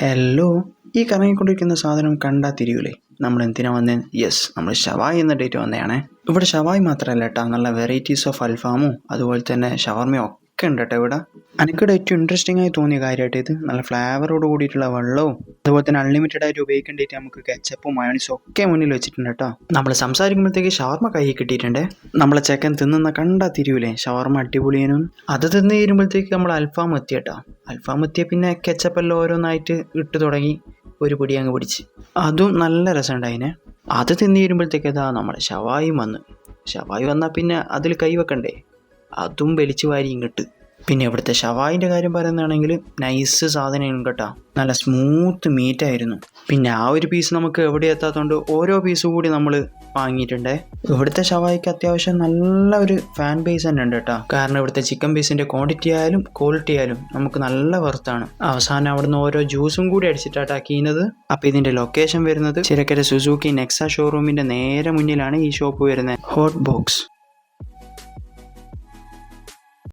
Hello, ഈ കറങ്ങിക്കൊണ്ടിരിക്കുന്ന സാധനം കണ്ടാൽ തിരിയൂലേ? നമ്മൾ എന്തിനാ വന്നേ? യെസ്, നമ്മൾ ഷവായി എന്ന ഡേറ്റ് വന്നതാണേ. ഇവിടെ ഷവായി മാത്രമല്ല കേട്ടോ, നല്ല വെറൈറ്റീസ് ഓഫ് അൽഫാമും അതുപോലെ തന്നെ ഷവർമയും ഒക്കെ ഉണ്ട് കേട്ടോ ഇവിടെ. എനിക്കിവിടെ ഏറ്റവും ഇൻട്രസ്റ്റിംഗ് ആയി തോന്നിയ കാര്യമായിട്ട് ഇത് നല്ല ഫ്ലേവറോട് കൂടിയിട്ടുള്ള വെള്ളവും അതുപോലെ തന്നെ അൺലിമിറ്റഡ് ആയിട്ട് ഉപയോഗിക്കേണ്ടിയിട്ട് നമുക്ക് കെച്ചപ്പും മയോണീസും ഒക്കെ മുന്നിൽ വെച്ചിട്ടുണ്ട് കേട്ടോ. നമ്മൾ സംസാരിക്കുമ്പോഴത്തേക്ക് ഷവർമ കൈ കിട്ടിയിട്ടുണ്ട്. നമ്മളെ ചെക്കൻ തിന്നുന്ന കണ്ടാ തിരിയൂലേ, ഷവർമ അടിപൊളിയേനും. അത് തിന്ന് തീരുമ്പോഴത്തേക്ക് നമ്മൾ അൽഫാം എത്തി കേട്ടോ. അൽഫാം എത്തിയ പിന്നെ കെച്ചപ്പെല്ലാം ഓരോന്നായിട്ട് ഇട്ട് തുടങ്ങി ഒരു പിടി അങ്ങ് പിടിച്ച്, അതും നല്ല രസമുണ്ടായിനെ. അത് തിന്ന് തീരുമ്പോഴത്തേക്ക് അതാ നമ്മുടെ ഷവായി വന്ന്. ഷവായി വന്നാൽ പിന്നെ അതിൽ കൈവെക്കണ്ടേ, അതും വലിച്ചു വാരി ഇങ്ങോട്ട്. പിന്നെ ഇവിടുത്തെ ഷവായിൻ്റെ കാര്യം പറയുന്നതാണെങ്കിൽ നൈസ് സാധനമാണ് കേട്ടോ, നല്ല സ്മൂത്ത് മീറ്റായിരുന്നു. പിന്നെ ആ ഒരു പീസ് നമുക്ക് എവിടെ എത്താത്തതുകൊണ്ട് ഓരോ പീസ് കൂടി നമ്മൾ വാങ്ങിയിട്ടുണ്ടേ. ഇവിടുത്തെ ഷവായിക്ക് അത്യാവശ്യം നല്ല ഒരു ഫാൻ ബേസ് തന്നെ ഉണ്ട് കേട്ടോ. കാരണം ഇവിടുത്തെ ചിക്കൻ പീസിൻ്റെ ക്വാണ്ടിറ്റി ആയാലും ക്വാളിറ്റി ആയാലും നമുക്ക് നല്ല വർത്താണ്. അവസാനം അവിടുന്ന് ഓരോ ജ്യൂസും കൂടി അടിച്ചിട്ടാട്ടാക്കിയത്. അപ്പോൾ ഇതിൻ്റെ ലൊക്കേഷൻ വരുന്നത് ചിരക്കര സുസുക്കി നെക്സ ഷോറൂമിൻ്റെ നേരെ മുന്നിലാണ് ഈ ഷോപ്പ് വരുന്നത്, ഹോട്ട് ബോക്സ്.